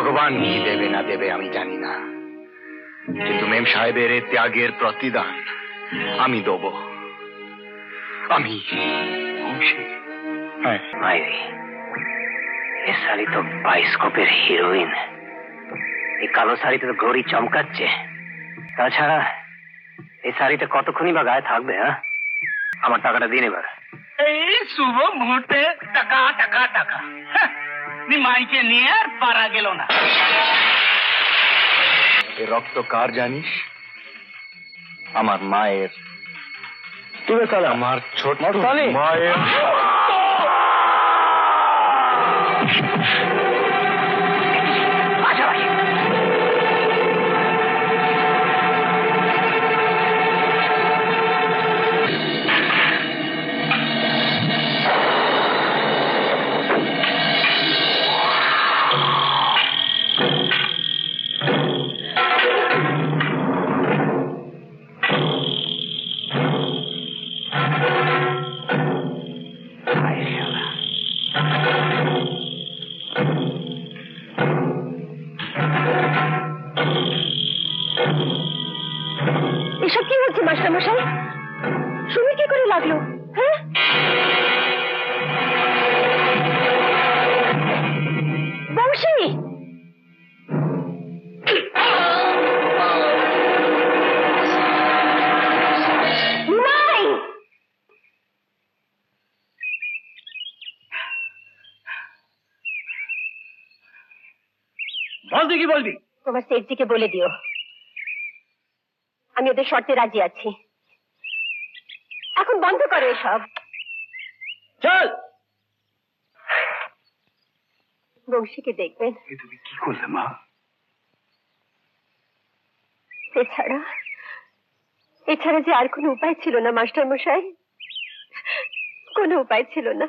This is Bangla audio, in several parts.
ভগবান কি দেবে না দেবে আমি জানি না, কিন্তু মেম সাহেবের এই ত্যাগের প্রতিদান আমি দেব। আমি হ্যাঁ এ শাড়ি তো বায়োস্কোপের হিরোইন। এই কালো শাড়িতে তো ঘড়ি চমকাচ্ছে। তাছাড়া এই শাড়িতে কতক্ষণই বা গায়ে থাকবে? হ্যাঁ, আমার টাকাটা দিন এবার। এই শুভ মুহূর্তে টাকা টাকা টাকা, মাইকে নিয়ে আর পারা গেল না। রক্ত কার জানিস? আমার মায়ের। ঠিক আছে, আমার ছোট মায়ের। এসব কি হচ্ছে মাস্টারমশাই? শুনে কি করে লাগলো? হ্যাঁ, বংশী, নাই। বল, তুই কি বলবি? তোমার সেটজিকে বলে দিও আমি ওদের শর্তে রাজি আছি। এখন বন্ধ করো এসব। চল। বংশীকে দেখবেন। তুমি কি করলে মা? এছাড়া যে আর কোনো উপায় ছিল না মাস্টারমশাই, কোনো উপায় ছিল না।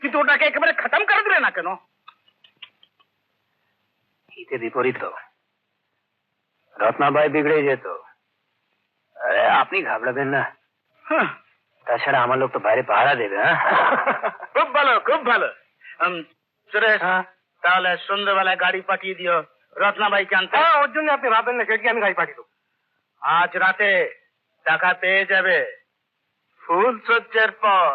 কিন্তু ওটাকে একেবারে খতম করে দিলে না কেন? হিতে বিপরীত রত্নাবাই বিগড়ে যেত। আপনি ঘাবড়াবেন না। তাছাড়া আমার লোক তো বাইরে পাহারা দেবে। খুব ভালো, খুব ভালো। সুরেশ, তাহলে সন্ধ্যাবেলায় গাড়ি পাঠিয়ে দিও রত্নাবাইকে আনতে। ওর জন্য আপনি ভাববেন না, সেটি আমি গাড়ি পাঠিয়ে দেবো। আজ রাতে টাকা পেয়ে যাবে ফুল সজ্জার পর।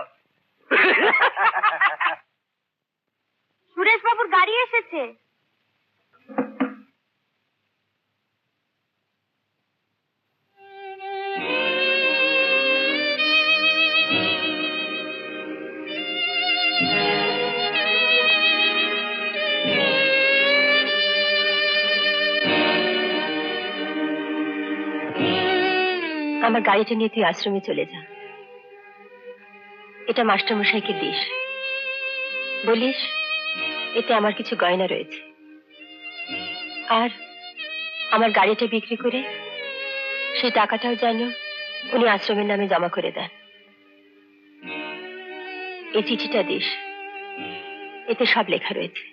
সুরেশ বাবুর গাড়ি এসেছে। আমার গাড়িটা নিয়ে তুই আশ্রমে চলে যা। এটা মাস্টারমশাইকে দিস, বলিস এতে আমার কিছু গয়না রয়েছে। আর আমার গাড়িটা বিক্রি করে সেই টাকাটাও যেন উনি আশ্রমের নামে জমা করে দেন। এই চিঠিটা দিস, এতে সব লেখা রয়েছে।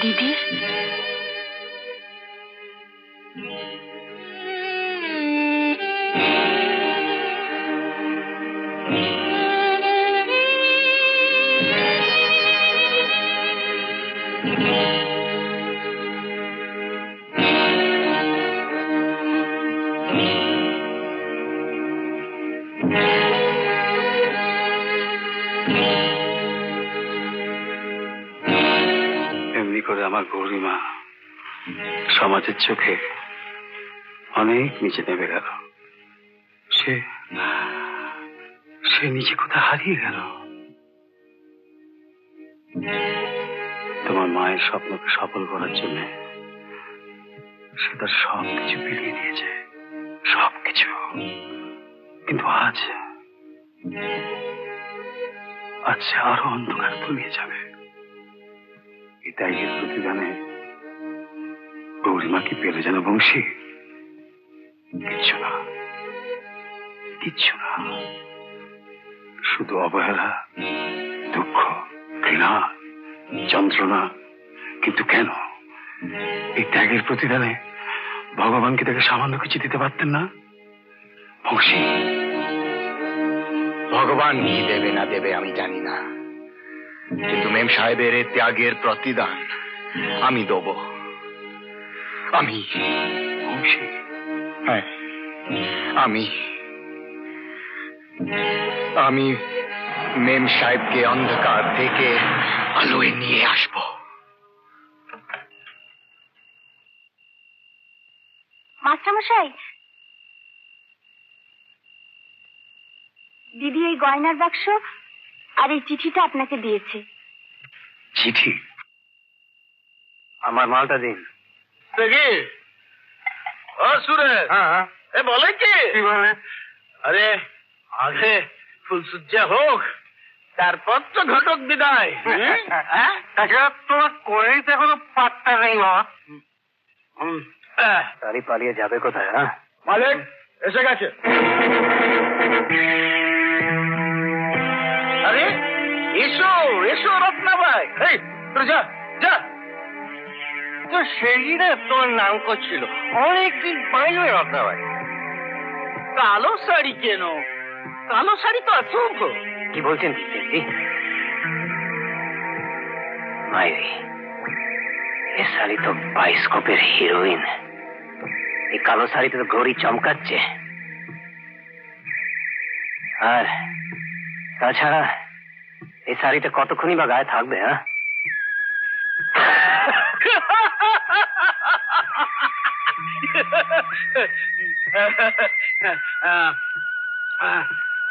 দিদি, এমনি করে আমার গৌরীমা সমাজের চোখে অনেক নিচে নেমে গেল। সে নিজে কোথায় হারিয়ে গেল। তোমার মায়ের স্বপ্নকে সফল করার জন্য সে তার সবকিছু বিলিয়ে দিয়েছে, সবকিছু। কিন্তু আজ সে আরো অন্ধকার তলিয়ে যাবে। এই ত্যাগের প্রতিদানে গৌরীমা কি পেলে যেন বংশী? কিচ্ছু না, কিচ্ছু না, শুধু অবহেলা, দুঃখ, ঘৃণা, যন্ত্রণা। কিন্তু কেন? এই ত্যাগের প্রতিদানে ভগবানকে তাকে সামান্য কিছু দিতে পারতেন না? বংশী, ভগবান কি দেবে না দেবে আমি জানি না, কিন্তু মেম সাহেবের এই ত্যাগের প্রতিদান আমি দেব। আমি বংশী, হ্যাঁ, আমি আমি মেম সাহেবকে অন্ধকার থেকে আলোয় নিয়ে আসব। মাস্টারমশাই, দিদি এই গয়নার বাক্স আর এই চিঠিটা আপনাকে দিয়েছে। চিঠি? আমার মালটা দিন। দেখি ও সুরেশ, হ্যাঁ, এ বলে কি? কি বলে? আরে আগে ফুলসজ্জা হোক, তারপর তো ঘটক বিদায়। হ্যাঁ? তাছাড়া তোমার করেই তো এখনো পাত্তা নেই বাবা। আহ, তারই পালিয়ে যাবে কোথায়? হ্যাঁ, মালিক এসে গেছে। আরে এসো এসো রত্নাবাই, এই তোর যা যা। তো সেই দিনে তোমার নাম করছিল, অনেকদিন পাইল রত্নাবাই। কালো শাড়ি কেন? কালো শাড়ি তো অশুভ। কি বলছেন দিদি? মাইরি, এ শাড়ি তো বায়োস্কোপের হিরোইন। এই কালো শাড়িতে তো ঘড়ি চমকাচ্ছে। আর তাছাড়া এই শাড়িটা কতক্ষণই বা গায়ে থাকবে?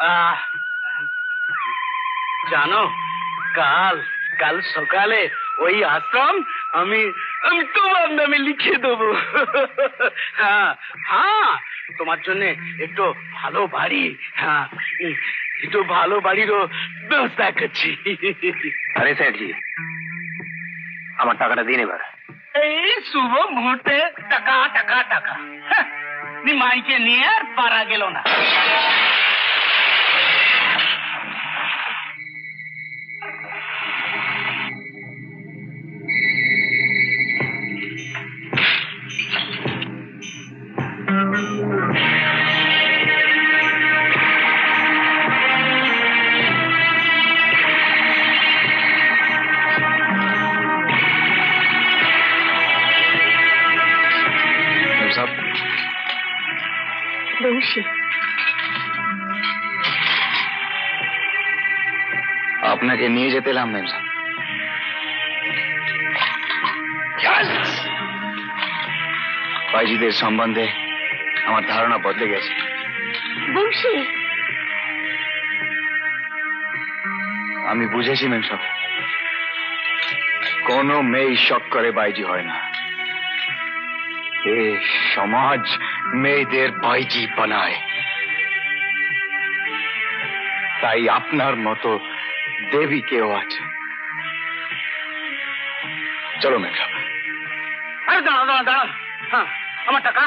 হ্যাঁ, জানো, কাল কাল সকালে ওই আশ্রম আমি আমি তোমার নামে লিখে দেবো। হ্যাঁ হ্যাঁ, তোমার জন্য একটু ভালো বাড়ি, হ্যাঁ একটু ভালো বাড়িরও ব্যবস্থা করছি। আরে স্যারজি, আমার টাকাটা দিন এবার। এই শুভ মুহূর্তে টাকা টাকা টাকা, হ্যাঁ, নিমাইকে নিয়ে আর পারা গেল না। বংশী, আপনাকে নিয়ে যেতে এলাম মেম সাহেব। বাইজিদের সম্বন্ধে আমার ধারণা বদলে গেছে। বংশী, আমি বুঝেছি মেম সাহেব, কোন মেয়ে শখ করে বাইজি হয় না। এ সমাজ মেয়েদের বাইজি বানায়। তাই আপনার মতো দেবী কেউ আছে। চলো মেম সাহেব। আরে দাঁড়ান দাঁড়ান দাঁড়ান, হ্যাঁ, আমার টাকা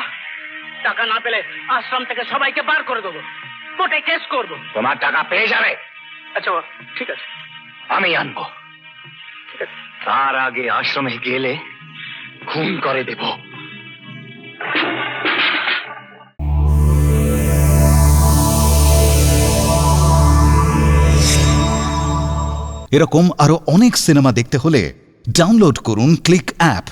টাকা না পেলে আশ্রম থেকে সবাইকে বার করে দেবো, কোর্টে কেস করবো। তোমার টাকা পেয়ে যাবে। আচ্ছা ঠিক আছে, আমি আনবো। তার আগে আশ্রমে গেলে খুন করে দেব। এরকম আরো অনেক সিনেমা দেখতে হলে ডাউনলোড করুন ক্লিক অ্যাপ।